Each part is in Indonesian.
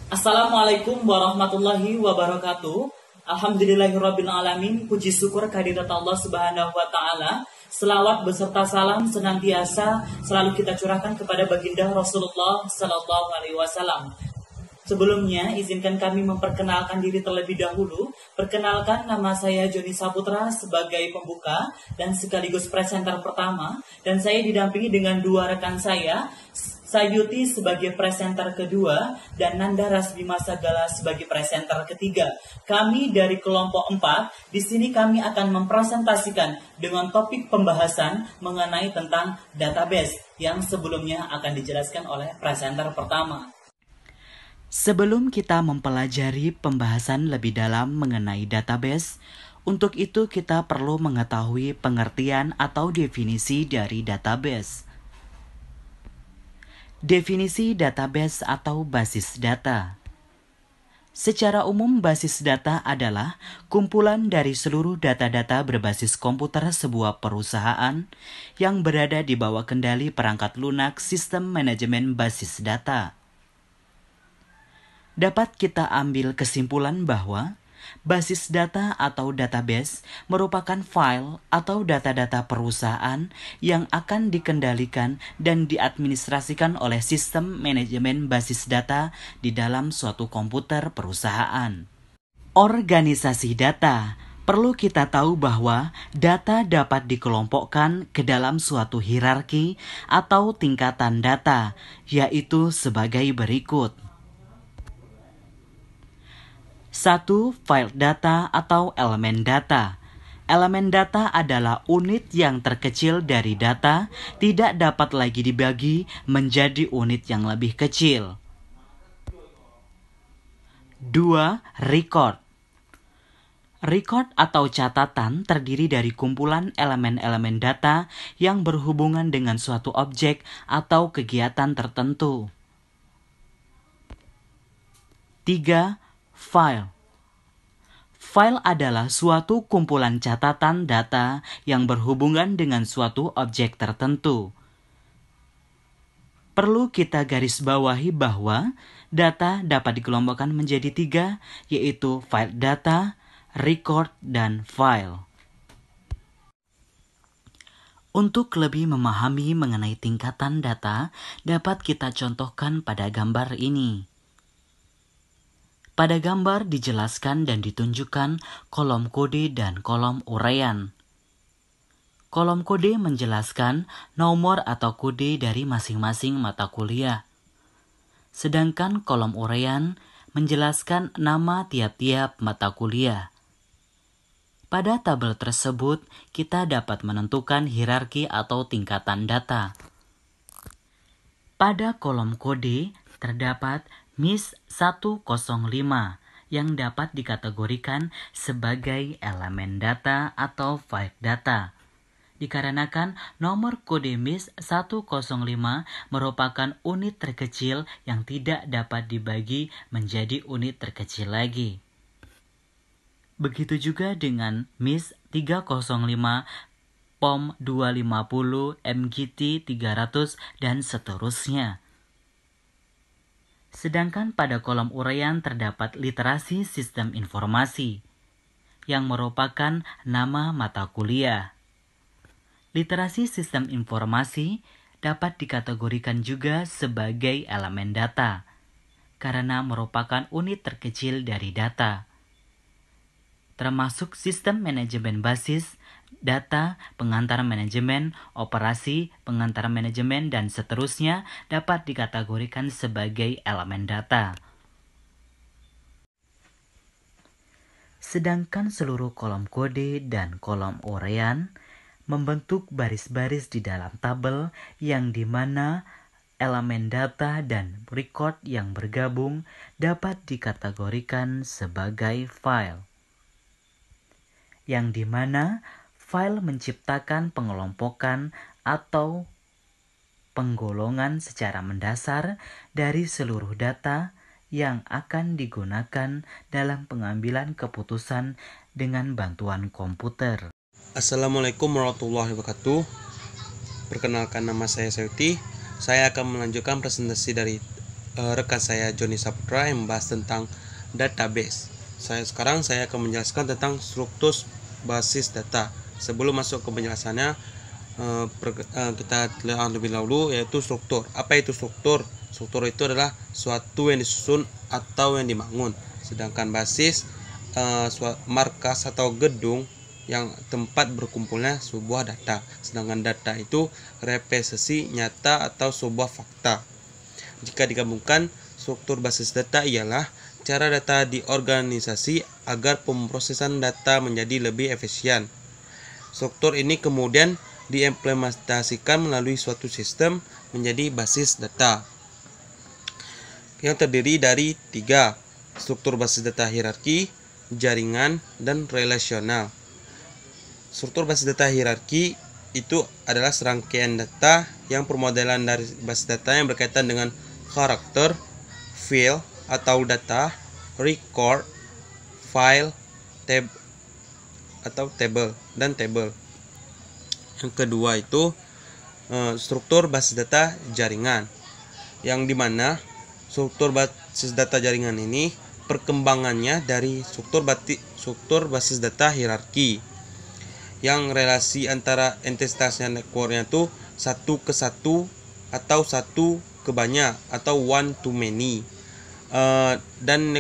Assalamualaikum warahmatullahi wabarakatuh. Alhamdulillahirrabbilalamin. Puji syukur kehadirat Allah subhanahu wa ta'ala. Selawat beserta salam senantiasa selalu kita curahkan kepada baginda Rasulullah sallallahu alaihi wasallam. Sebelumnya, izinkan kami memperkenalkan diri terlebih dahulu. Perkenalkan, nama saya Joni Saputra sebagai pembuka dan sekaligus presenter pertama. Dan saya didampingi dengan dua rekan saya, Sayuti sebagai presenter kedua dan Nanda Rasbima Sagala sebagai presenter ketiga. Kami dari kelompok 4, di sini kami akan mempresentasikan dengan topik pembahasan mengenai tentang database yang sebelumnya akan dijelaskan oleh presenter pertama. Sebelum kita mempelajari pembahasan lebih dalam mengenai database, untuk itu kita perlu mengetahui pengertian atau definisi dari database. Definisi database atau basis data. Secara umum, basis data adalah kumpulan dari seluruh data-data berbasis komputer sebuah perusahaan yang berada di bawah kendali perangkat lunak sistem manajemen basis data. Dapat kita ambil kesimpulan bahwa basis data atau database merupakan file atau data-data perusahaan yang akan dikendalikan dan diadministrasikan oleh sistem manajemen basis data di dalam suatu komputer perusahaan. Organisasi data. Perlu kita tahu bahwa data dapat dikelompokkan ke dalam suatu hierarki atau tingkatan data, yaitu sebagai berikut. 1. File data atau elemen data. Elemen data adalah unit yang terkecil dari data, tidak dapat lagi dibagi menjadi unit yang lebih kecil. 2. Record. Record atau catatan terdiri dari kumpulan elemen-elemen data yang berhubungan dengan suatu objek atau kegiatan tertentu. 3. File. File adalah suatu kumpulan catatan data yang berhubungan dengan suatu objek tertentu. Perlu kita garis bawahi bahwa data dapat dikelompokkan menjadi 3, yaitu file data, record, dan file. Untuk lebih memahami mengenai tingkatan data, dapat kita contohkan pada gambar ini. Pada gambar dijelaskan dan ditunjukkan kolom kode dan kolom uraian. Kolom kode menjelaskan nomor atau kode dari masing-masing mata kuliah. Sedangkan kolom uraian menjelaskan nama tiap-tiap mata kuliah. Pada tabel tersebut, kita dapat menentukan hierarki atau tingkatan data. Pada kolom kode terdapat MIS 105 yang dapat dikategorikan sebagai elemen data atau file data. Dikarenakan nomor kode MIS 105 merupakan unit terkecil yang tidak dapat dibagi menjadi unit terkecil lagi. Begitu juga dengan MIS 305, POM 250, MGT 300, dan seterusnya. Sedangkan pada kolom uraian terdapat literasi sistem informasi, yang merupakan nama mata kuliah. Literasi sistem informasi dapat dikategorikan juga sebagai elemen data, karena merupakan unit terkecil dari data. Termasuk sistem manajemen basis, data, pengantar manajemen, operasi, pengantar manajemen, dan seterusnya dapat dikategorikan sebagai elemen data. Sedangkan seluruh kolom kode dan kolom uraian membentuk baris-baris di dalam tabel yang dimana elemen data dan record yang bergabung dapat dikategorikan sebagai file. Yang dimana file menciptakan pengelompokan atau penggolongan secara mendasar dari seluruh data yang akan digunakan dalam pengambilan keputusan dengan bantuan komputer. Assalamualaikum warahmatullahi wabarakatuh. Perkenalkan, nama saya Sayuti. Saya akan melanjutkan presentasi dari rekan saya Joni Saputra yang membahas tentang database. Sekarang saya akan menjelaskan tentang struktur basis data. Sebelum masuk ke penjelasannya, kita lihat lebih dahulu yaitu struktur. Apa itu struktur? Struktur itu adalah suatu yang disusun atau yang dibangun. Sedangkan basis markas atau gedung yang tempat berkumpulnya sebuah data. Sedangkan data itu representasi nyata atau sebuah fakta. Jika digabungkan, struktur basis data ialah cara data diorganisasi agar pemrosesan data menjadi lebih efisien. Struktur ini kemudian diimplementasikan melalui suatu sistem menjadi basis data yang terdiri dari 3 struktur basis data: hierarki, jaringan, dan relasional. Struktur basis data hierarki itu adalah serangkaian data yang permodelan dari basis data yang berkaitan dengan karakter, field atau data, record, file, tab atau table dan table. Yang kedua itu struktur basis data jaringan, yang dimana struktur basis data jaringan ini perkembangannya dari struktur basis data hierarki, yang relasi antara entitasnya networknya itu 1 ke 1 atau 1 ke banyak atau one to many. Dan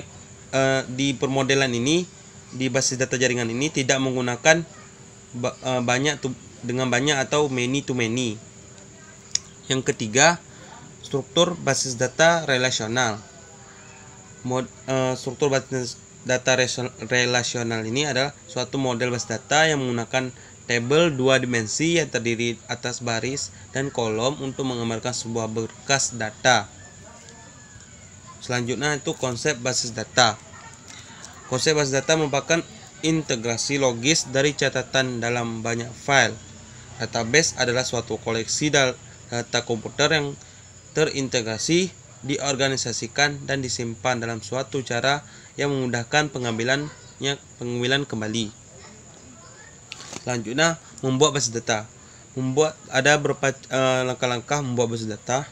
di permodelan ini, di basis data jaringan ini tidak menggunakan banyak atau many to many. Yang ketiga, struktur basis data relasional. Struktur basis data relasional ini adalah suatu model basis data yang menggunakan tabel 2 dimensi yang terdiri atas baris dan kolom untuk menggambarkan sebuah berkas data. Selanjutnya itu konsep basis data. Konsep basis data merupakan integrasi logis dari catatan dalam banyak file. Database adalah suatu koleksi data komputer yang terintegrasi, diorganisasikan, dan disimpan dalam suatu cara yang memudahkan pengambilan kembali. Selanjutnya, membuat basis data. Ada beberapa langkah-langkah membuat basis data.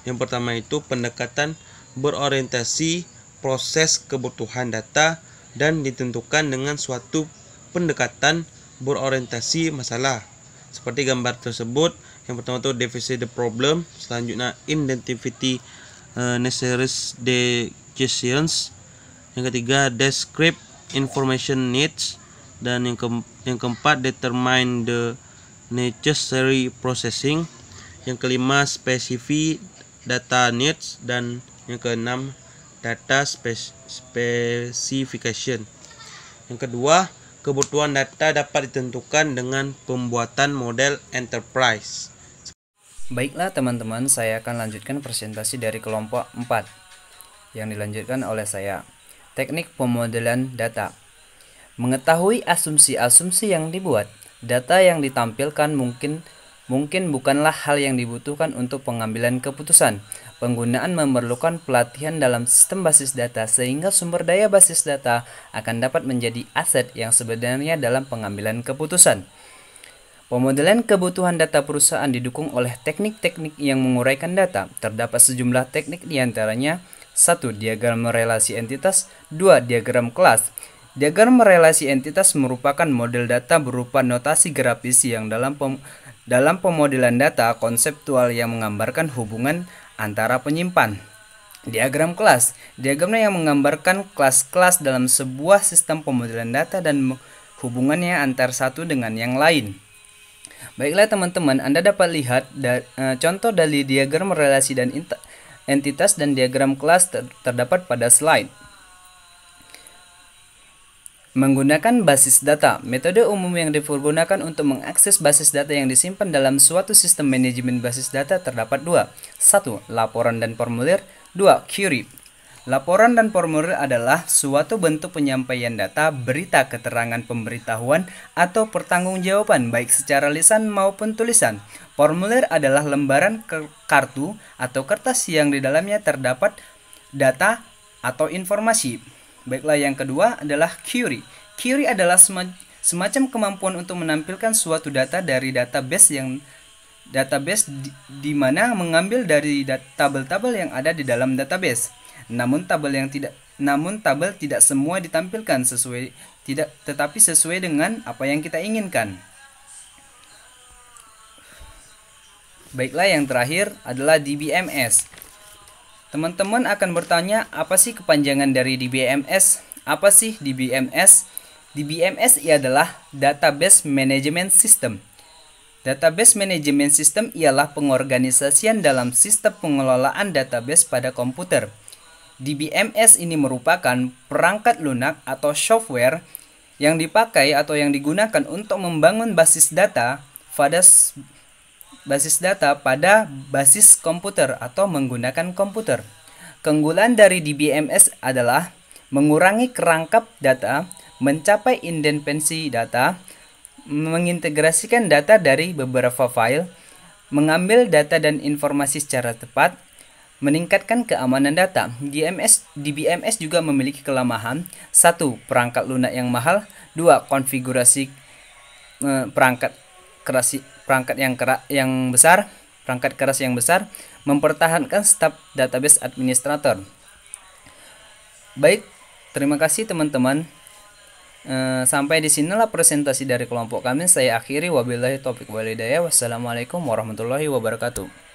Yang pertama itu pendekatan berorientasi proses kebutuhan data dan ditentukan dengan suatu pendekatan berorientasi masalah. Seperti gambar tersebut, yang pertama itu define the problem, selanjutnya identify necessary decisions, yang ketiga describe information needs, dan yang keempat determine the necessary processing, yang kelima specify data needs, dan yang keenam data specification. Yang kedua, kebutuhan data dapat ditentukan dengan pembuatan model enterprise. Baiklah teman-teman, saya akan lanjutkan presentasi dari kelompok 4 yang dilanjutkan oleh saya. Teknik pemodelan data. Mengetahui asumsi-asumsi yang dibuat, data yang ditampilkan mungkin bukanlah hal yang dibutuhkan untuk pengambilan keputusan. Penggunaan memerlukan pelatihan dalam sistem basis data sehingga sumber daya basis data akan dapat menjadi aset yang sebenarnya dalam pengambilan keputusan. Pemodelan kebutuhan data perusahaan didukung oleh teknik-teknik yang menguraikan data. Terdapat sejumlah teknik diantaranya: 1. Diagram relasi entitas. 2. Diagram kelas. Diagram relasi entitas merupakan model data berupa notasi grafis yang dalam pemodelan data konseptual yang menggambarkan hubungan antara penyimpan. Diagram kelas. Diagramnya yang menggambarkan kelas-kelas dalam sebuah sistem pemodelan data dan hubungannya antar satu dengan yang lain. Baiklah teman-teman, Anda dapat lihat contoh dari diagram relasi dan entitas dan diagram kelas terdapat pada slide. Menggunakan basis data. Metode umum yang dipergunakan untuk mengakses basis data yang disimpan dalam suatu sistem manajemen basis data terdapat 2. 1. Laporan dan formulir. 2. Query. Laporan dan formulir adalah suatu bentuk penyampaian data, berita, keterangan pemberitahuan, atau pertanggungjawaban baik secara lisan maupun tulisan. Formulir adalah lembaran kartu atau kertas yang di dalamnya terdapat data atau informasi. Baiklah, yang kedua adalah query. Query adalah semacam kemampuan untuk menampilkan suatu data dari database database di mana mengambil dari tabel-tabel yang ada di dalam database. Namun tabel tidak semua ditampilkan tetapi sesuai dengan apa yang kita inginkan. Baiklah, yang terakhir adalah DBMS. Teman-teman akan bertanya, apa sih kepanjangan dari DBMS? Apa sih DBMS? DBMS adalah Database Management System. Database Management System ialah pengorganisasian dalam sistem pengelolaan database pada komputer. DBMS ini merupakan perangkat lunak atau software yang dipakai atau yang digunakan untuk membangun basis data pada basis komputer atau menggunakan komputer. Keunggulan dari DBMS adalah mengurangi kerangkap data, mencapai independensi data, mengintegrasikan data dari beberapa file, mengambil data dan informasi secara tepat, meningkatkan keamanan data. DBMS juga memiliki kelemahan: 1. Perangkat lunak yang mahal. 2. Konfigurasi perangkat keras yang besar, mempertahankan staf database administrator. Baik, terima kasih teman-teman. Sampai di sinilah presentasi dari kelompok kami. Saya akhiri, wabillahi taufiq wal hidayah. Wassalamualaikum warahmatullahi wabarakatuh.